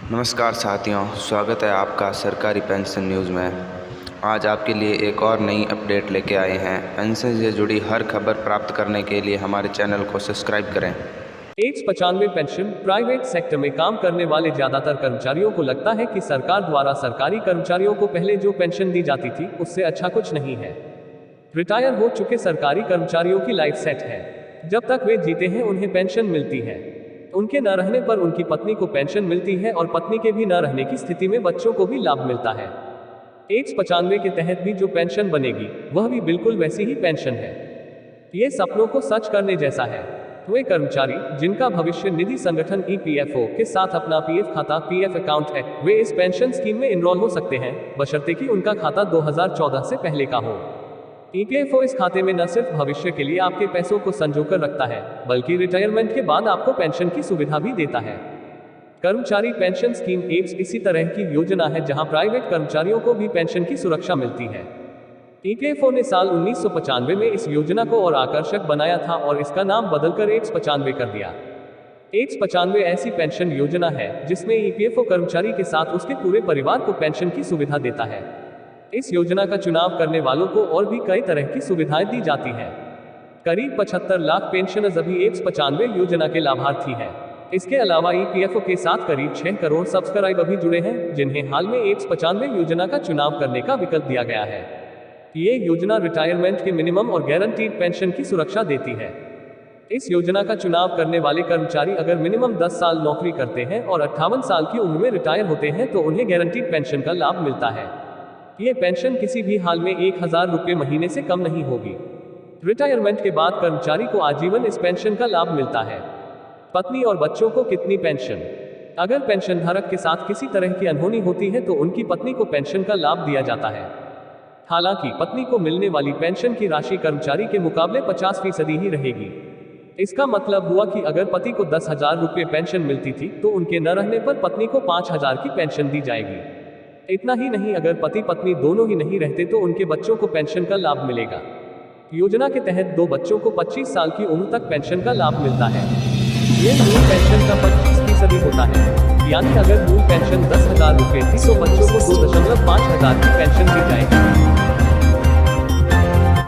नमस्कार साथियों, स्वागत है आपका सरकारी पेंशन न्यूज़ में। आज आपके लिए एक और नई अपडेट लेके आए हैं। पेंशन से जुड़ी हर खबर प्राप्त करने के लिए हमारे चैनल को सब्सक्राइब करें। 195 पेंशन। प्राइवेट सेक्टर में काम करने वाले ज्यादातर कर्मचारियों को लगता है कि सरकार द्वारा सरकारी कर्मचारियों को पहले जो पेंशन दी जाती थी उससे अच्छा कुछ नहीं है। रिटायर हो चुके सरकारी कर्मचारियों की लाइफ सेट है। जब तक वे जीते हैं उन्हें पेंशन मिलती है। उनके न रहने पर उनकी पत्नी को पेंशन मिलती है और पत्नी के भी न रहने की स्थिति में बच्चों को भी लाभ मिलता है। 195 के तहत भी जो पेंशन बनेगी वह भी बिल्कुल वैसी ही पेंशन है। ये सपनों को सच करने जैसा है। वे कर्मचारी जिनका भविष्य निधि संगठन EPFO के साथ अपना PF खाता PF अकाउंट है, वे इस पेंशन स्कीम में इनरोल हो सकते हैं, बशर्ते कि उनका खाता 2014 से पहले का हो। EPFO इस खाते में न सिर्फ भविष्य के लिए आपके पैसों को संजोकर रखता है, बल्कि रिटायरमेंट के बाद आपको पेंशन की सुविधा भी देता है। कर्मचारी पेंशन स्कीम एक इसी तरह की योजना है जहां प्राइवेट कर्मचारियों को भी पेंशन की सुरक्षा मिलती है। EPFO ने साल 1995 में इस योजना को और आकर्षक बनाया था और इसका नाम बदलकर 195 कर दिया। 195 ऐसी पेंशन योजना है जिसमें EPFO कर्मचारी के साथ उसके पूरे परिवार को पेंशन की सुविधा देता है। इस योजना का चुनाव करने वालों को और भी कई तरह की सुविधाएं दी जाती हैं। करीब 75 लाख पेंशनर्स अभी 195 योजना के लाभार्थी हैं। इसके अलावा EPFO के साथ करीब 6 करोड़ सब्सक्राइबर भी जुड़े हैं, जिन्हें हाल में 195 योजना का चुनाव करने का विकल्प दिया गया है। ये योजना रिटायरमेंट के मिनिमम और गारंटीड पेंशन की सुरक्षा देती है। इस योजना का चुनाव करने वाले कर्मचारी अगर मिनिमम 10 साल नौकरी करते हैं और 58 साल की उम्र में रिटायर होते हैं तो उन्हें गारंटीड पेंशन का लाभ मिलता है। ये पेंशन किसी भी हाल में 1000 रुपये महीने से कम नहीं होगी। रिटायरमेंट के बाद कर्मचारी को आजीवन इस पेंशन का लाभ मिलता है। पत्नी और बच्चों को कितनी पेंशन? अगर पेंशन धारक के साथ किसी तरह की अनहोनी होती है तो उनकी पत्नी को पेंशन का लाभ दिया जाता है। हालांकि पत्नी को मिलने वाली पेंशन की राशि कर्मचारी के मुकाबले 50% ही रहेगी। इसका मतलब हुआ कि अगर पति को 10,000 रुपये पेंशन मिलती थी तो उनके न रहने पर पत्नी को 5,000 की पेंशन दी जाएगी। इतना ही नहीं, अगर पति पत्नी दोनों ही नहीं रहते तो उनके बच्चों को पेंशन का लाभ मिलेगा। योजना के तहत 2 बच्चों को 25 साल की उम्र तक पेंशन का लाभ मिलता है। ये मूल पेंशन का 25% होता है, यानी अगर मूल पेंशन 10,000 रुपये थी तो बच्चों को 2,5 हज़ार की पेंशन दी जाएगी।